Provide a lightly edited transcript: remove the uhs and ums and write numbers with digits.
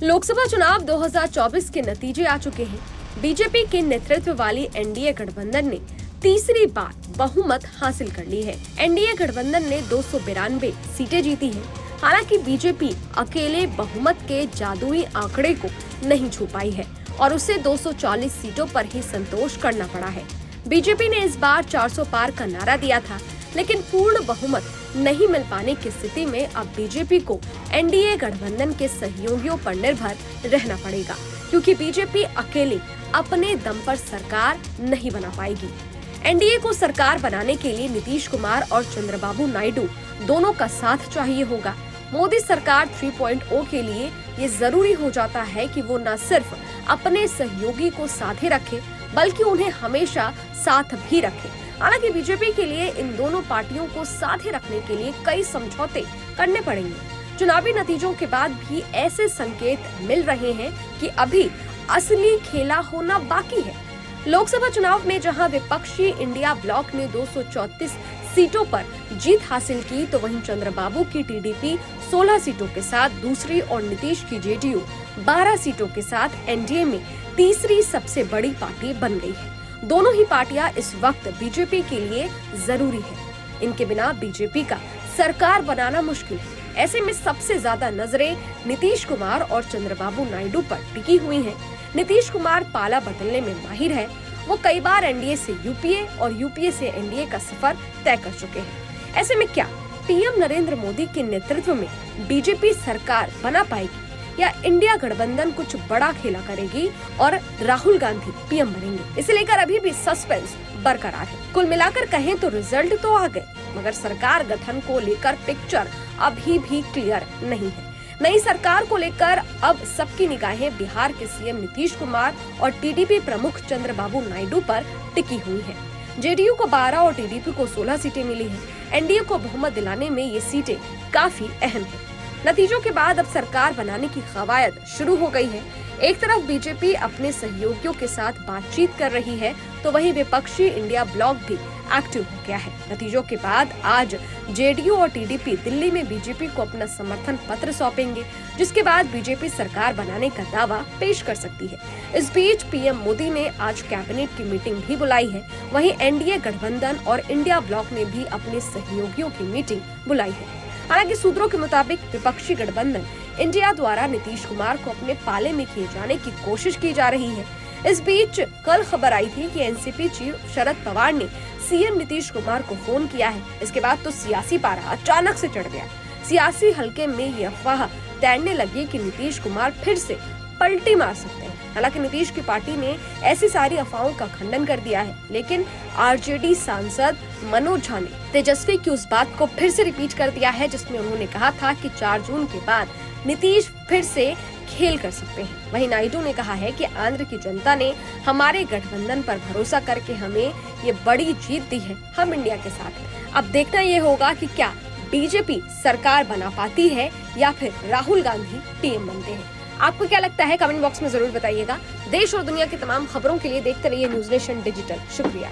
लोकसभा चुनाव 2024 के नतीजे आ चुके हैं। बीजेपी के नेतृत्व वाली एनडीए गठबंधन ने तीसरी बार बहुमत हासिल कर ली है। एनडीए गठबंधन ने 292 सीटें जीती हैं। हालांकि बीजेपी अकेले बहुमत के जादुई आंकड़े को नहीं छू पाई है और उसे 240 सीटों पर ही संतोष करना पड़ा है। बीजेपी ने इस बार 400 पार का नारा दिया था, लेकिन पूर्ण बहुमत नहीं मिल पाने की स्थिति में अब बीजेपी को एनडीए गठबंधन के सहयोगियों पर निर्भर रहना पड़ेगा, क्योंकि बीजेपी अकेले अपने दम पर सरकार नहीं बना पाएगी। एनडीए को सरकार बनाने के लिए नीतीश कुमार और चंद्रबाबू नायडू दोनों का साथ चाहिए होगा। मोदी सरकार 3.0 के लिए ये जरूरी हो जाता है कि वो न सिर्फ अपने सहयोगी को साथे रखे, बल्कि उन्हें हमेशा साथ भी रखे। हालांकि बीजेपी के लिए इन दोनों पार्टियों को साथे रखने के लिए कई समझौते करने पड़ेंगे। चुनावी नतीजों के बाद भी ऐसे संकेत मिल रहे हैं कि अभी असली खेला होना बाकी है। लोकसभा चुनाव में जहां विपक्षी इंडिया ब्लॉक ने 234 सीटों पर जीत हासिल की, तो वहीं चंद्रबाबू की टीडीपी 16 सीटों के साथ दूसरी और नीतीश की जेडीयू 12 सीटों के साथ एनडीए में तीसरी सबसे बड़ी पार्टी बन गई है। दोनों ही पार्टियां इस वक्त बीजेपी के लिए जरूरी है। इनके बिना बीजेपी का सरकार बनाना मुश्किल है। ऐसे में सबसे ज्यादा नजरें नीतीश कुमार और चंद्रबाबू नायडू पर टिकी हुई हैं। नीतीश कुमार पाला बदलने में माहिर है। वो कई बार एनडीए से यूपीए और यूपीए से एनडीए का सफर तय कर चुके हैं। ऐसे में क्या पीएम नरेंद्र मोदी के नेतृत्व में बीजेपी सरकार बना पाएगी, या इंडिया गठबंधन कुछ बड़ा खेला करेगी और राहुल गांधी पीएम बनेंगे? इसे लेकर अभी भी सस्पेंस बरकरार है। कुल मिलाकर कहें तो रिजल्ट तो आ गए, मगर सरकार गठन को लेकर पिक्चर अभी भी क्लियर नहीं है। नई सरकार को लेकर अब सबकी निगाहें बिहार के सीएम नीतीश कुमार और टीडीपी प्रमुख चंद्रबाबू नायडू पर टिकी हुई है। जेडीयू को 12 और टीडीपी को 16 सीटें मिली हैं। एनडीए को बहुमत दिलाने में ये सीटें काफी अहम है। नतीजों के बाद अब सरकार बनाने की कवायद शुरू हो गई है। एक तरफ बीजेपी अपने सहयोगियों के साथ बातचीत कर रही है, तो वहीं विपक्षी इंडिया ब्लॉक भी एक्टिव हो गया है। नतीजों के बाद आज जेडीयू और टीडीपी दिल्ली में बीजेपी को अपना समर्थन पत्र सौंपेंगे, जिसके बाद बीजेपी सरकार बनाने का दावा पेश कर सकती है। इस बीच पीएम मोदी ने आज कैबिनेट की मीटिंग भी बुलाई है। वहीं एनडीए गठबंधन और इंडिया ब्लॉक ने भी अपने सहयोगियों की मीटिंग बुलाई है। हालांकि सूत्रों के मुताबिक विपक्षी गठबंधन इंडिया द्वारा नीतीश कुमार को अपने पाले में किए जाने की कोशिश की जा रही है। इस बीच कल खबर आई थी कि एनसीपी चीफ शरद पवार ने सीएम नीतीश कुमार को फोन किया है। इसके बाद तो सियासी पारा अचानक से चढ़ गया। सियासी हलके में ये अफवाह तैरने लगी कि नीतीश कुमार फिर से पलटी मार सकते हैं। हालांकि नीतीश की पार्टी ने ऐसी सारी अफवाहों का खंडन कर दिया है, लेकिन आरजेडी सांसद मनोज झा ने तेजस्वी की उस बात को फिर से रिपीट कर दिया है, जिसमें उन्होंने कहा था कि 4 जून के बाद नीतीश फिर से खेल कर सकते हैं। वहीं नायडू ने कहा है कि आंध्र की जनता ने हमारे गठबंधन पर भरोसा करके हमें ये बड़ी जीत दी है। हम इंडिया के साथ हैं। अब देखना ये होगा कि क्या बीजेपी सरकार बना पाती है या फिर राहुल गांधी पीएम बनते हैं। आपको क्या लगता है? कमेंट बॉक्स में जरूर बताइएगा। देश और दुनिया की तमाम खबरों के लिए देखते रहिए न्यूज़ नेशन डिजिटल। शुक्रिया।